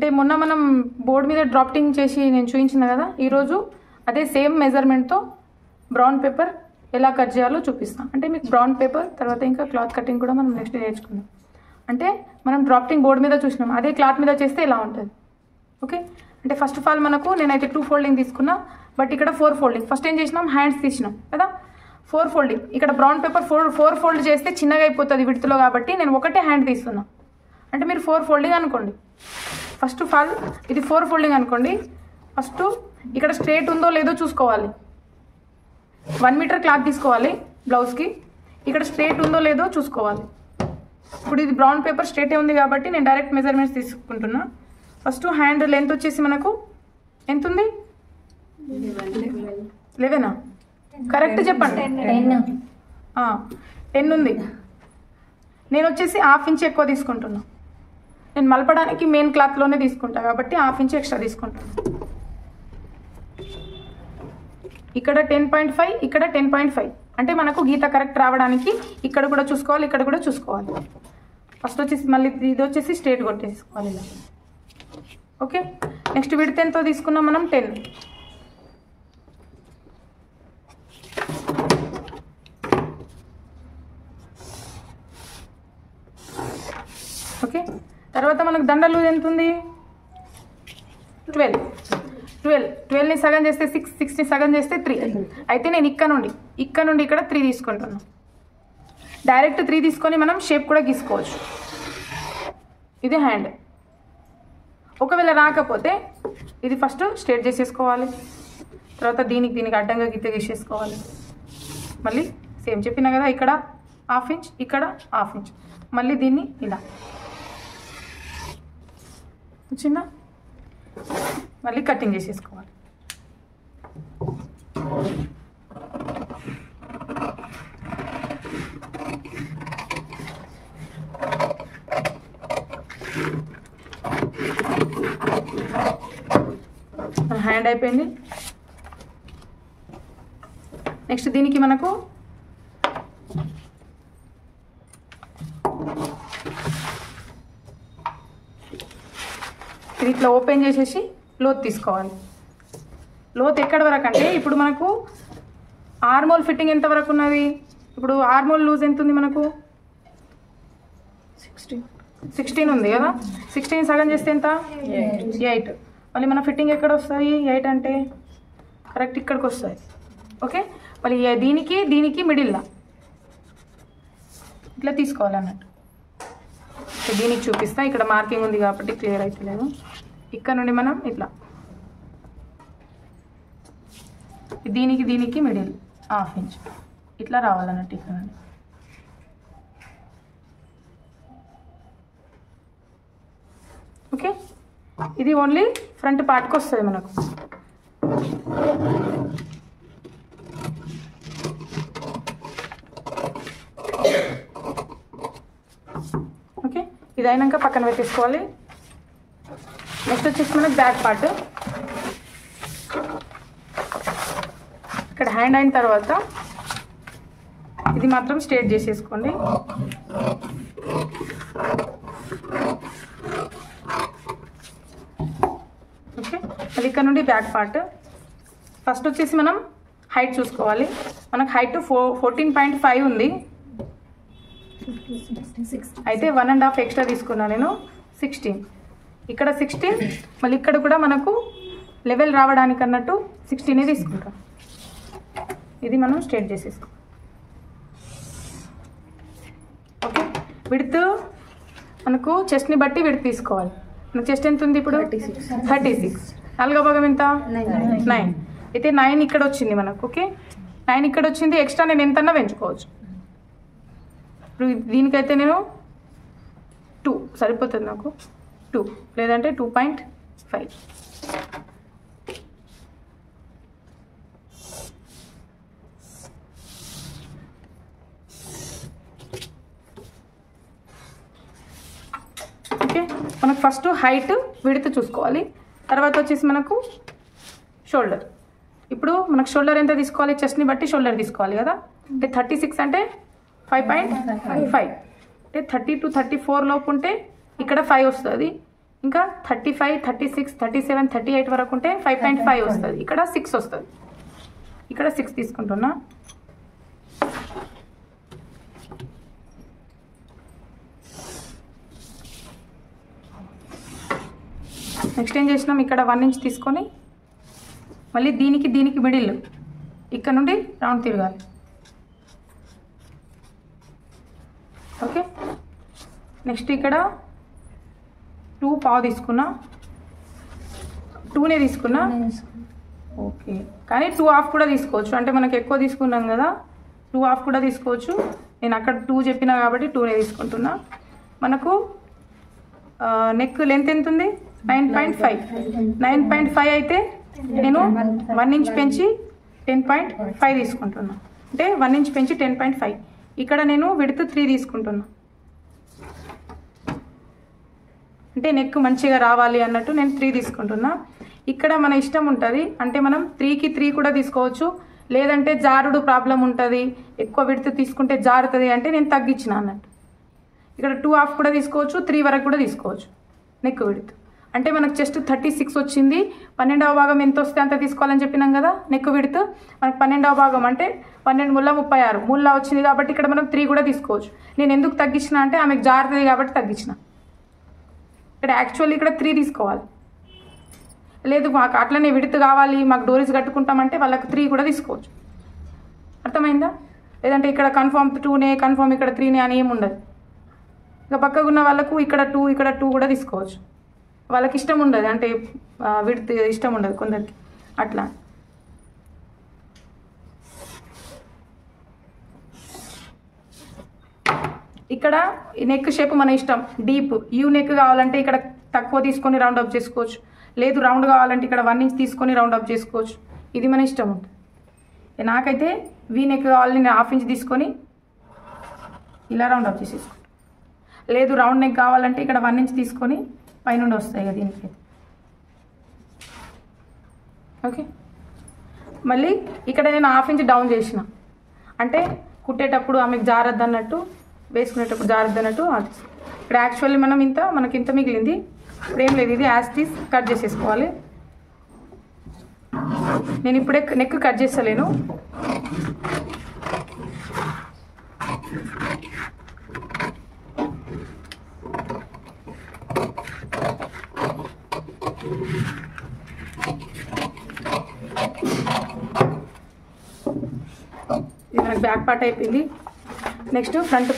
అంటే మొన్న మనం బోర్డు మీద డ్రాఫ్టింగ్ చేసి నేను చూపించిన కదా, ఈరోజు అదే సేమ్ మెజర్మెంట్తో బ్రౌన్ పేపర్ ఎలా కట్ చేయాలో చూపిస్తాం. అంటే మీకు బ్రౌన్ పేపర్ తర్వాత ఇంకా క్లాత్ కటింగ్ కూడా మనం నెక్స్ట్ నేర్చుకుందాం. అంటే మనం డ్రాఫ్టింగ్ బోర్డు మీద చూసినాం, అదే క్లాత్ మీద చేస్తే ఎలా ఉంటుంది. ఓకే, అంటే ఫస్ట్ ఆఫ్ ఆల్ మనకు నేనైతే 2 ఫోల్డింగ్ తీసుకున్నా, బట్ ఇక్కడ 4 ఫోల్డింగ్. ఫస్ట్ ఏం చేసినాం, హ్యాండ్స్ తీసినాం కదా, 4 ఫోల్డింగ్. ఇక్కడ బ్రౌన్ పేపర్ 4 ఫోల్డ్ చేస్తే చిన్నగా అయిపోతుంది విడుతులో, కాబట్టి నేను ఒకటే హ్యాండ్ తీస్తున్నా. అంటే మీరు 4 ఫోల్డింగ్ అనుకోండి. ఫస్ట్ ఆఫ్ ఆల్ ఇది 4 ఫోల్డింగ్ అనుకోండి. ఫస్ట్ ఇక్కడ స్ట్రేట్ ఉందో లేదో చూసుకోవాలి. 1 మీటర్ క్లాత్ తీసుకోవాలి బ్లౌజ్కి, ఇక్కడ స్ట్రేట్ ఉందో లేదో చూసుకోవాలి. ఇప్పుడు ఇది బ్రౌన్ పేపర్ స్ట్రేటే ఉంది కాబట్టి నేను డైరెక్ట్ మెజర్మెంట్స్ తీసుకుంటున్నా. ఫస్ట్ హ్యాండ్ లెంత్ వచ్చేసి మనకు ఎంత ఉంది, 11 కరెక్ట్ చెప్పండి. 10 ఉంది. నేను వచ్చేసి 1/2 ఇంచ్ ఎక్కువ తీసుకుంటున్నా. నేను మలపడానికి మెయిన్ క్లాత్లోనే తీసుకుంటా కాబట్టి 1/2 ఇంచ్ ఎక్స్ట్రా తీసుకుంటాను. ఇక్కడ 10.5, ఇక్కడ 10.5. అంటే మనకు గీత కరెక్ట్ రావడానికి ఇక్కడ కూడా చూసుకోవాలి, ఇక్కడ కూడా చూసుకోవాలి. ఫస్ట్ వచ్చేసి మళ్ళీ ఇది వచ్చేసి స్ట్రేట్ కొట్టేసుకోవాలి ఇలా. ఓకే, నెక్స్ట్ విడ్త్ ఎంతో తీసుకున్నాం మనం, 10. ఓకే, తర్వాత మనకు దండ లూజ్ ఎంత ఉంది, 12ని సగం చేస్తే 6, 6ని సగం చేస్తే 3. అయితే నేను ఇక్కడ నుండి ఇక్కడ 3 తీసుకుంటున్నాను. డైరెక్ట్ 3 తీసుకొని మనం షేప్ కూడా గీసుకోవచ్చు. ఇది హ్యాండ్. ఒకవేళ రాకపోతే ఇది ఫస్ట్ స్ట్రేట్ చేసేసుకోవాలి, తర్వాత దీనికి అడ్డంగా గీత గీసేసుకోవాలి. మళ్ళీ సేమ్ చెప్పినా కదా, ఇక్కడ 1/2 ఇంచ్, ఇక్కడ 1/2 ఇంచ్, మళ్ళీ దీన్ని ఇలా వచ్చిందా, మళ్ళీ కటింగ్ చేసేసుకోవాలి. హ్యాండ్ అయిపోయింది. నెక్స్ట్ దీనికి మనకు ఇట్లా ఓపెన్ చేసేసి లోత్ తీసుకోవాలి. లోత్ ఎక్కడి వరకు అంటే ఇప్పుడు మనకు ఆర్మోల్ ఫిట్టింగ్ ఎంత వరకు ఉన్నది, ఇప్పుడు ఆర్మోల్ లూజ్ ఎంత ఉంది మనకు, 16 ఉంది కదా. 16 సగం చేస్తే ఎంత, 8. మళ్ళీ మన ఫిట్టింగ్ ఎక్కడ వస్తుంది, 8 అంటే కరెక్ట్ ఇక్కడికి వస్తుంది. ఓకే, మళ్ళీ దీనికి మిడిల్లా ఇట్లా తీసుకోవాలన్నట్టు. దీనికి చూపిస్తా, ఇక్కడ మార్కింగ్ ఉంది కాబట్టి క్లియర్ అవుతలేదు. ఇక్కడ నుండి మనం ఇట్లా దీనికి మిడిల్ 1/2 ఇంచ్ ఇట్లా రావాలన్నట్టు ఇక్కడ నుండి. ఓకే, ఇది ఓన్లీ ఫ్రంట్ పార్ట్కి వస్తుంది మనకు. ఓకే, ఇది అయినాక పక్కన పెట్టేసుకోవాలి. నెక్స్ట్ వచ్చేసి మనకు బ్యాక్ పార్ట్. ఇక్కడ హ్యాండ్ అయిన తర్వాత ఇది మాత్రం స్ట్రేట్ చేసేసుకోండి. ఓకే, అది ఇక్కడ నుండి బ్యాక్ పార్ట్. ఫస్ట్ వచ్చేసి మనం హైట్ చూసుకోవాలి. మనకు హైట్ 14.5 ఉంది. అయితే 1.5 ఎక్స్ట్రా తీసుకున్నా నేను, 16. ఇక్కడ 16, మళ్ళీ ఇక్కడ కూడా మనకు లెవెల్ రావడానికి అన్నట్టు 16 తీసుకుంటాం. ఇది మనం స్ట్రేట్ చేసేస్తాం. ఓకే, విడ్త్ మనకు చెస్ట్ని బట్టి విడ్త్ తీసుకోవాలి. మనకు చెస్ట్ ఎంత ఉంది ఇప్పుడు, 36. 4వ భాగం ఎంత, 9. అయితే 9 ఇక్కడ వచ్చింది మనకు. ఓకే, 9 ఇక్కడ వచ్చింది. ఎక్స్ట్రా నేను ఎంతన్నా పెంచుకోవచ్చు. ఇప్పుడు దీనికైతే నేను 2 సరిపోతుంది నాకు, 2 లేదంటే 2.5. ఓకే, మనకు ఫస్ట్ హైట్ విడ్త్ చూసుకోవాలి. తర్వాత వచ్చేసి మనకు షోల్డర్. ఇప్పుడు మనకు షోల్డర్ ఎంత తీసుకోవాలి, చెస్ట్ని బట్టి షోల్డర్ తీసుకోవాలి కదా. అంటే 36 అంటే 5.5. అంటే 30 to 34 లోపు ఉంటే ఇక్కడ 5 వస్తుంది, ఇంకా 35, 36, 37, 38 వరకు ఉంటే 5.5 వస్తుంది. ఇక్కడ 6 వస్తుంది. ఇక్కడ 6 తీసుకుంటున్నా. నెక్స్ట్ ఏం చేసినాం, ఇక్కడ 1 ఇంచ్ తీసుకొని మళ్ళీ దీనికి మిడిల్ ఇక్కడ నుండి రౌండ్ తిరగాలి. ఓకే, నెక్స్ట్ ఇక్కడ 2 పావు తీసుకున్నా, 2నే తీసుకున్నా. ఓకే, కానీ 2.5 కూడా తీసుకోవచ్చు. అంటే మనకు ఎక్కువ తీసుకున్నాం కదా, 2.5 కూడా తీసుకోవచ్చు. నేను అక్కడ 2 చెప్పినా కాబట్టి 2నే తీసుకుంటున్నా. మనకు నెక్ లెంత్ ఎంత ఉంది, 9.5. 9.5 అయితే నేను 1 ఇంచ్ పెంచి 10.5 తీసుకుంటున్నా. అంటే 1 ఇంచ్ పెంచి 10.5. ఇక్కడ నేను విడ్త్ 3 తీసుకుంటున్నా. అంటే నెక్ మంచిగా రావాలి అన్నట్టు నేను 3 తీసుకుంటున్నా. ఇక్కడ మన ఇష్టం ఉంటుంది. అంటే మనం 3కి 3 కూడా తీసుకోవచ్చు, లేదంటే జారుడు ప్రాబ్లం ఉంటుంది, ఎక్కువ విడ్త్ తీసుకుంటే జారుతుంది అంటే నేను తగ్గించిన అన్నట్టు. ఇక్కడ 2.5 కూడా తీసుకోవచ్చు, 3 వరకు కూడా తీసుకోవచ్చు నెక్ విడ్త్. అంటే మనకు చెస్ట్ 36 వచ్చింది. 12వ భాగం ఎంత వస్తే అంత తీసుకోవాలని చెప్పినాం కదా నెక్ విడ్త్. మనకు 12వ భాగం అంటే 12 ముళ్ళ 36 ముళ్ళ వచ్చింది కాబట్టి ఇక్కడ మనం 3 కూడా తీసుకోవచ్చు. నేను ఎందుకు తగ్గించిన అంటే ఆమెకు జారుతుంది కాబట్టి తగ్గించిన. ఇక్కడ యాక్చువల్లీ ఇక్కడ 3 తీసుకోవాలి. లేదు మాకు అట్లనే విడ్త్ కావాలి, మాకు డోరీస్ కట్టుకుంటామంటే వాళ్ళకి 3 కూడా తీసుకోవచ్చు. అర్థమైందా? లేదంటే ఇక్కడ కన్ఫర్మ్ 2నే, కన్ఫర్మ్ ఇక్కడ 3నే అని ఏమి ఉండదు. ఇంకా పక్కకు ఉన్న వాళ్ళకు ఇక్కడ 2 కూడా తీసుకోవచ్చు. వాళ్ళకి ఇష్టం ఉండదు, అంటే విడ్త్ ఇష్టం ఉండదు కొందరికి అట్లా. ఇక్కడ నెక్ షేప్ మన ఇష్టం. డీప్ యూ నెక్ కావాలంటే ఇక్కడ తక్కువ తీసుకొని రౌండ్ అప్ చేసుకోవచ్చు, లేదు రౌండ్ కావాలంటే ఇక్కడ 1 ఇంచ్ తీసుకొని రౌండ్ అప్ చేసుకోవచ్చు. ఇది మన ఇష్టం ఉంటుంది. నాకైతే వీ నెక్ కావాలని నేను 1/2 ఇంచ్ తీసుకొని ఇలా రౌండ్ అప్ చేసేసుకుంటాను. లేదు రౌండ్ నెక్ కావాలంటే ఇక్కడ 1 ఇంచ్ తీసుకొని పైనుండి వస్తాయి కదా దీనికి. ఓకే, మళ్ళీ ఇక్కడ నేను 1/2 ఇంచ్ డౌన్ చేసిన, అంటే కుట్టేటప్పుడు ఆమెకు జారద్దు అన్నట్టు, వేసుకునేటప్పుడు జారద్దు అన్నట్టు. ఇక్కడ యాక్చువల్లీ మనకి ఇంత మిగిలింది. ఇప్పుడు ఏం లేదు, ఇది యాజ్ టీస్ కట్ చేసేసుకోవాలి. నేను ఇప్పుడే నెక్ కట్ చేస్తలేను. ఇది మనకు బ్యాక్ పార్ట్ అయిపోయింది. Next front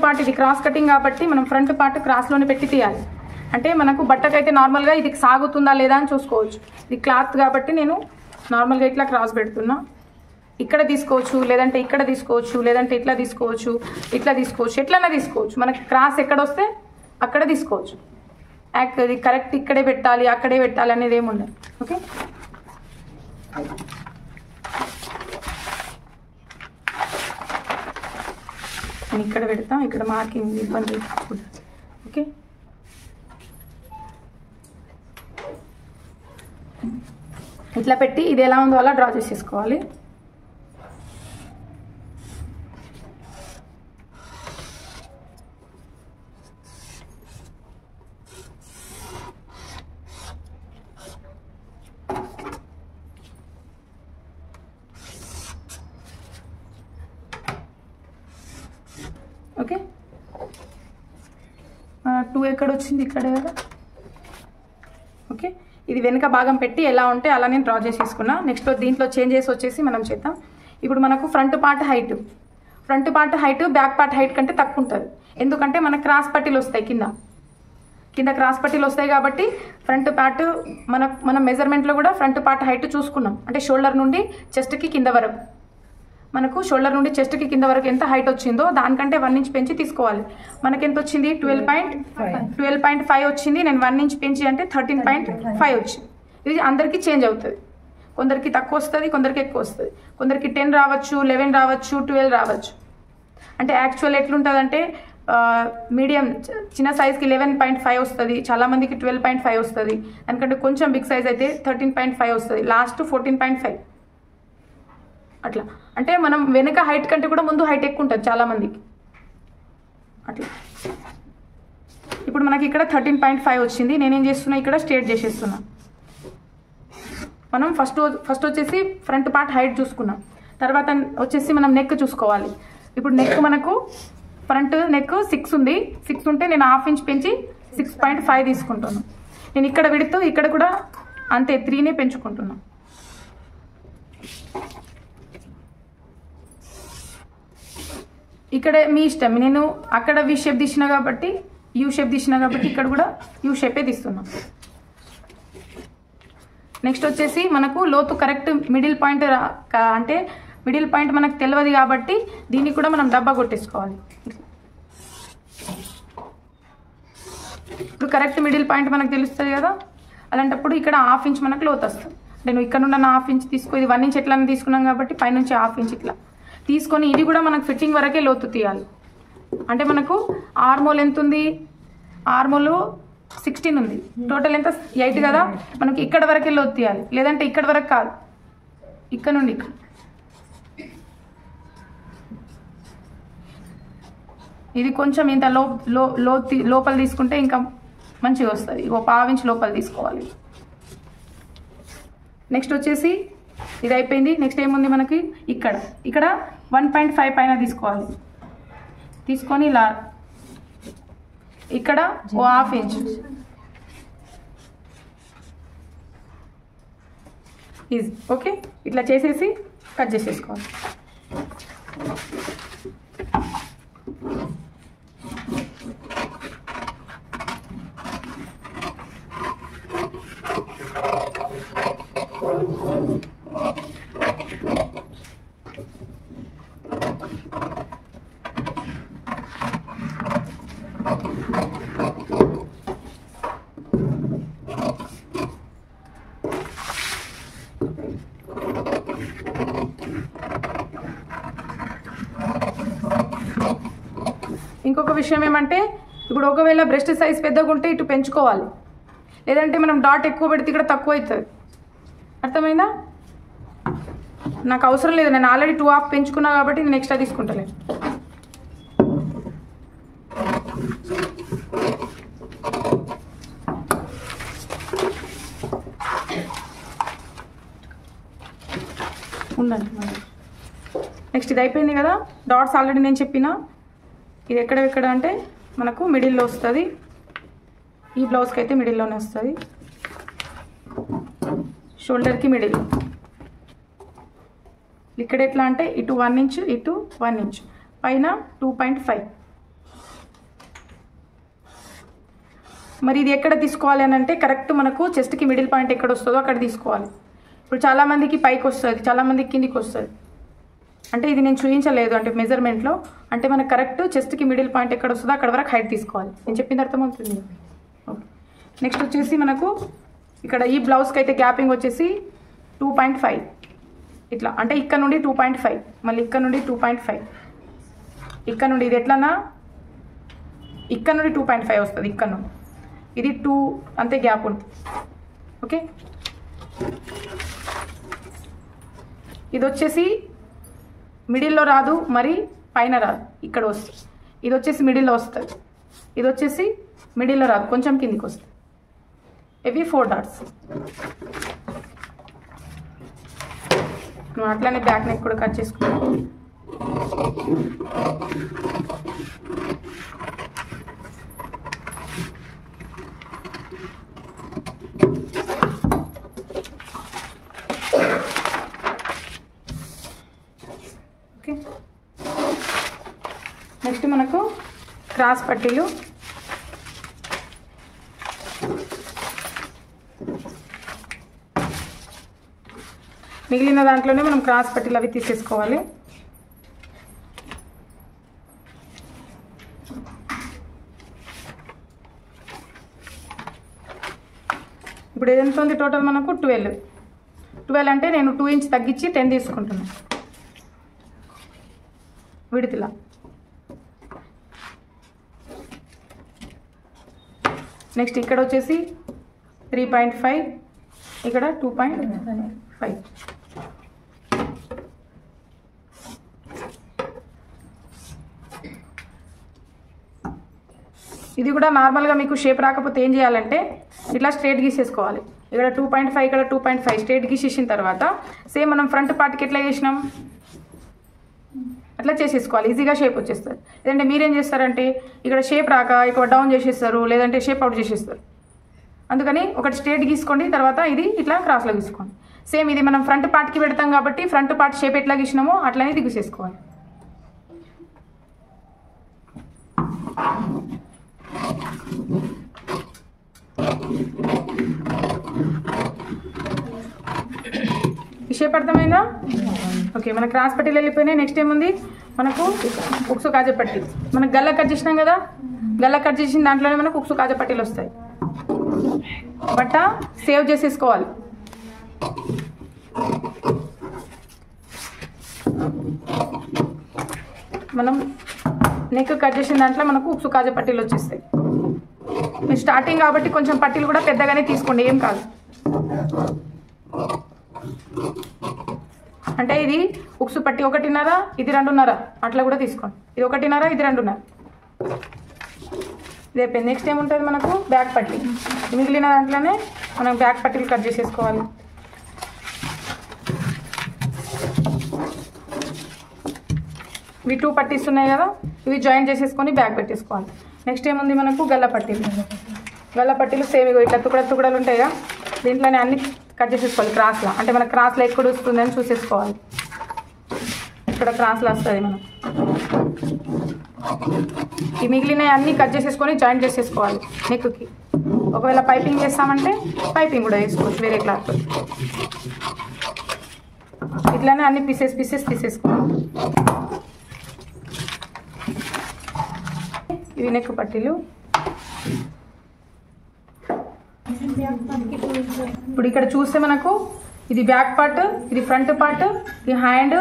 part. ఇది క్రాస్ కటింగ్ కాబట్టి మనం ఫ్రంట్ పార్ట్ క్రాస్లోనే పెట్టి తీయాలి. అంటే మనకు బట్టకైతే నార్మల్గా ఇది సాగుతుందా లేదా అని చూసుకోవచ్చు. ఇది క్లాత్ కాబట్టి నేను నార్మల్గా ఇట్లా క్రాస్ పెడుతున్నా. ఇక్కడ తీసుకోవచ్చు, లేదంటే ఇక్కడ తీసుకోవచ్చు, లేదంటే ఇట్లా తీసుకోవచ్చు, ఎట్లన్నా తీసుకోవచ్చు. మనకి క్రాస్ ఎక్కడ వస్తే అక్కడ తీసుకోవచ్చు. ఇది కరెక్ట్ ఇక్కడే పెట్టాలి, అక్కడే పెట్టాలి అనేది ఏమి ఉండదు. ఓకే, నేను ఇక్కడ పెడతా, ఇక్కడ మార్కింగ్ ఇబ్బంది. ఓకే, ఇట్లా పెట్టి ఇది ఎలా ఉందో అలా డ్రా చేసేసుకోవాలి. ఓకే, 2 ఎక్కడ వచ్చింది, ఇక్కడే కదా. ఓకే, ఇది వెనుక భాగం పెట్టి ఎలా ఉంటే అలా నేను డ్రా చేసేసుకున్నా. నెక్స్ట్ దీంట్లో చేంజెస్ వచ్చేసి మనం చేద్దాం. ఇప్పుడు మనకు front part height back part height కంటే తక్కువ ఉంటుంది. ఎందుకంటే మనకు క్రాస్ పట్టీలు వస్తాయి, కింద క్రాస్ పట్టీలు వస్తాయి కాబట్టి ఫ్రంట్ పార్ట్ మన మెజర్మెంట్లో కూడా ఫ్రంట్ పార్ట్ హైట్ చూసుకున్నాం. అంటే షోల్డర్ నుండి చెస్ట్కి కింద వరకు, మనకు షోల్డర్ నుండి చెస్ట్కి కింద వరకు ఎంత హైట్ వచ్చిందో దానికంటే 1 ఇంచ్ పెంచి తీసుకోవాలి. మనకి ఎంత వచ్చింది, 12.5 వచ్చింది. నేను 1 ఇంచ్ పెంచి అంటే 13.5 వచ్చింది. ఇది అందరికీ చేంజ్ అవుతుంది. కొందరికి తక్కువ వస్తుంది, కొందరికి ఎక్కువ వస్తుంది. కొందరికి 10 రావచ్చు, 11 రావచ్చు, 12 రావచ్చు. అంటే యాక్చువల్ ఎట్లుంటుంది అంటే మీడియం చిన్న సైజ్కి 11.5 వస్తుంది, చాలామందికి 12.5 వస్తుంది. దానికంటే కొంచెం బిగ్ సైజ్ అయితే 13.5 వస్తుంది, లాస్ట్ 14.5 అట్లా. అంటే మనం వెనక హైట్ కంటే కూడా ముందు హైట్ ఎక్కువ ఉంటుంది చాలామందికి అట్లా. ఇప్పుడు మనకి ఇక్కడ 13.5 వచ్చింది. నేనేం చేస్తున్నా ఇక్కడ స్ట్రేట్ చేసేస్తున్నా. మనం ఫస్ట్ వచ్చేసి ఫ్రంట్ పార్ట్ హైట్ చూసుకున్నాం. తర్వాత వచ్చేసి మనం నెక్ చూసుకోవాలి. ఇప్పుడు నెక్ మనకు ఫ్రంట్ నెక్ 6 ఉంది. 6 ఉంటే నేను 1/2 ఇంచ్ పెంచి 6.5 తీసుకుంటాను. నేను ఇక్కడ విడుతూ ఇక్కడ కూడా అంతే 3నే పెంచుకుంటున్నాను. ఇక్కడ మీ ఇష్టం. నేను అక్కడ వి షేప్ తీసినా కాబట్టి యూ షేప్ తీసినా కాబట్టి ఇక్కడ కూడా యూ షేపే తీస్తున్నాం. నెక్స్ట్ వచ్చేసి మనకు లోతు కరెక్ట్ మిడిల్ పాయింట్ అంటే మిడిల్ పాయింట్ మనకు తెలియదు కాబట్టి దీన్ని కూడా మనం డబ్బా కొట్టేసుకోవాలి. ఇప్పుడు కరెక్ట్ మిడిల్ పాయింట్ మనకు తెలుస్తుంది కదా, అలాంటప్పుడు ఇక్కడ 1/2 ఇంచ్ మనకు లోతు వస్తుంది. నేను ఇక్కడ నుండి 1/2 ఇంచ్ తీసుకో, ఇది 1 ఇంచ్ ఎట్లా తీసుకున్నాం కాబట్టి పైనుంచి 1/2 ఇంచ్ ఇట్లా తీసుకొని ఇది కూడా మనకు ఫిట్టింగ్ వరకే లోతు తీయాలి. అంటే మనకు ఆర్మోల్ ఎంత ఉంది, ఆర్మోల్ 16 ఉంది, టోటల్ ఎంత 8 కదా, మనకి ఇక్కడ వరకే లోతు తీయాలి. లేదంటే ఇక్కడ వరకు కాదు, ఇక్కడ నుండి ఇక్కడ. ఇది కొంచెం ఇంత లోపల తీసుకుంటే ఇంకా మంచిగా వస్తుంది. 1/2 ఇంచ్ లోపల తీసుకోవాలి. నెక్స్ట్ వచ్చేసి ఇది అయిపోయింది. నెక్స్ట్ ఏముంది మనకి ఇక్కడ 1.5 పైన తీసుకోవాలి. తీసుకొని ఇలా ఇక్కడ 1/2 ఇంచ్ ఈజీ. ఓకే, ఇట్లా చేసేసి కట్ చేసేసుకోవాలి. ఇంకొక విషయం ఏమంటే ఇప్పుడు ఒకవేళ బ్రెస్ట్ సైజ్ పెద్దగా ఉంటే ఇటు పెంచుకోవాలి. లేదంటే మనం డాట్ ఎక్కువ పెడితే ఇక్కడ తక్కువ అవుతుంది. అర్థమైందా? నాకు అవసరం లేదు, నేను ఆల్రెడీ 2.5 పెంచుకున్నా కాబట్టి నేను ఎక్స్ట్రా తీసుకుంటలేను. ఉండండి. నెక్స్ట్ ఇది అయిపోయింది కదా, డాట్స్ ఆల్రెడీ నేను చెప్పిన. ఇది ఎక్కడ అంటే మనకు మిడిల్లో వస్తుంది. ఈ బ్లౌజ్కి అయితే మిడిల్లోనే వస్తుంది. షోల్డర్కి మిడిల్. ఇక్కడ ఎట్లా అంటే ఇటు 1 ఇంచ్ ఇటు 1 ఇంచ్ పైన 2.5. మరి ఇది ఎక్కడ తీసుకోవాలి అని అంటే కరెక్ట్ మనకు చెస్ట్కి మిడిల్ పాయింట్ ఎక్కడ వస్తుందో అక్కడ తీసుకోవాలి. ఇప్పుడు చాలామందికి పైకి వస్తుంది, చాలామందికి కిందికి వస్తుంది. అంటే ఇది నేను చూపించలేదు అంటే మెజర్మెంట్లో. అంటే మనకు కరెక్ట్ చెస్ట్కి మిడిల్ పాయింట్ ఎక్కడ వస్తుందో అక్కడ వరకు హైట్ తీసుకోవాలి. నేను చెప్పింది అర్థమవుతుంది. ఓకే, నెక్స్ట్ వచ్చేసి మనకు ఇక్కడ ఈ బ్లౌజ్కి అయితే గ్యాపింగ్ వచ్చేసి 2.5 ఇట్లా. అంటే ఇక్కడ నుండి 2.5, మళ్ళీ ఇక్కడ నుండి 2.5, ఇక్కడ నుండి ఇది ఎట్లన్నా ఇక్కడ నుండి 2.5 వస్తుంది. ఇక్కడ నుండి ఇది 2 అంతే గ్యాప్ ఉంటుంది. ఓకే, ఇది వచ్చేసి మిడిల్లో రాదు, మరి పైన రాదు, ఇక్కడ వస్తుంది. ఇది వచ్చేసి మిడిల్లో వస్తుంది, ఇది వచ్చేసి మిడిల్లో రాదు, కొంచెం కిందికి వస్తుంది. ఇవి 4 డాట్స్. నువ్వు అట్లానే బ్యాక్ నెక్ కూడా కట్ చేసుకున్నావు. ఓకే, నెక్స్ట్ మనకు క్రాస్ పట్టీలు. మిగిలిన దాంట్లోనే మనం క్రాస్ పట్టీలు అవి తీసేసుకోవాలి. ఇప్పుడు ఎంత ఉంది టోటల్ మనకు 12 అంటే నేను 2 ఇంచ్ తగ్గించి 10 తీసుకుంటున్నాను విడతలా. నెక్స్ట్ ఇక్కడ వచ్చేసి 3.5, ఇక్కడ 2.5. ఇది కూడా నార్మల్గా మీకు షేప్ రాకపోతే ఏం చేయాలంటే ఇట్లా స్ట్రేట్ గీసేసుకోవాలి. ఇక్కడ 2.5 ఇక్కడ 2.5 స్ట్రేట్ గీసేసిన తర్వాత సేమ్ మనం ఫ్రంట్ పార్ట్కి ఎట్లా చేసినాం అట్లా చేసేసుకోవాలి. ఈజీగా షేప్ వచ్చేస్తుంది. లేదంటే మీరేం చేస్తారంటే ఇక్కడ షేప్ రాక ఇక్కడ డౌన్ చేసేస్తారు, లేదంటే షేప్ అవుట్ చేసేస్తారు. అందుకని ఒకటి స్ట్రేట్ గీసుకోండి, తర్వాత ఇది ఇట్లా క్రాస్లో గీసుకోండి. సేమ్ ఇది మనం ఫ్రంట్ పార్ట్కి పెడతాం కాబట్టి ఫ్రంట్ పార్ట్ షేప్ ఎట్లా గీసినామో అట్లనే ఇది గీసేసుకోవాలి. ఈ షేప్ అర్థమైందా? ఓకే, మన క్రాస్ పట్టీలు వెళ్ళిపోయినాయి. నెక్స్ట్ ఏముంది మనకు ఉక్సు కాజా పట్టీ. మనకు గల్ల కట్ చేసినాం కదా, గల్ల కట్ చేసిన దాంట్లోనే మనకు ఉక్సు కాజా పట్టీలు వస్తాయి. బట్ట సేవ్ చేసేసుకోవాలి. మనం నెక్ కట్ చేసిన దాంట్లో మనకు ఉక్సు కాజా పట్టీలు వచ్చేస్తాయి. మీరు స్టార్టింగ్ కాబట్టి కొంచెం పట్టీలు కూడా పెద్దగానే తీసుకోండి, ఏం కాదు. అంటే ఇది ఉక్సు పట్టి 1.5 ఇది 2.5 అట్లా కూడా తీసుకోండి. ఇది 1.5 ఇది 2.5 ఇది అయిపోయింది. నెక్స్ట్ ఏముంటుంది మనకు బ్యాక్ పట్టీ. మిగిలిన దాంట్లోనే మనం బ్యాక్ పట్టీలు కట్ చేసేసుకోవాలి. ఇవి 2 పట్టీస్ ఉన్నాయి కదా, ఇవి జాయిన్ చేసేసుకొని బ్యాక్ పెట్టేసుకోవాలి. నెక్స్ట్ ఏముంది మనకు గల్ల పట్టీలు. గల్ల పట్టీలు సేమ్ ఇట్లా తుకడలు ఉంటాయి కదా, దీంట్లోనే అన్ని కట్ చేసేసుకోవాలి క్రాస్లో. అంటే మన క్రాస్లో ఎక్కడ వస్తుందని చూసేసుకోవాలి. ఇక్కడ క్రాస్లో వస్తుంది మనం. ఈ మిగిలిన అన్నీ కట్ చేసేసుకొని జాయిన్ చేసేసుకోవాలి నెక్కి. ఒకవేళ పైపింగ్ చేస్తామంటే పైపింగ్ కూడా వేసుకోవచ్చు వేరే క్లాత్. ఇట్లానే అన్ని పీసెస్ తీసేసుకోవాలి. ఇవి నెక్ పట్టీలు. ఇప్పుడు ఇక్కడ చూస్తే మనకు ఇది బ్యాక్ పార్ట్, ఇది ఫ్రంట్ పార్ట్, ఇది హ్యాండ్,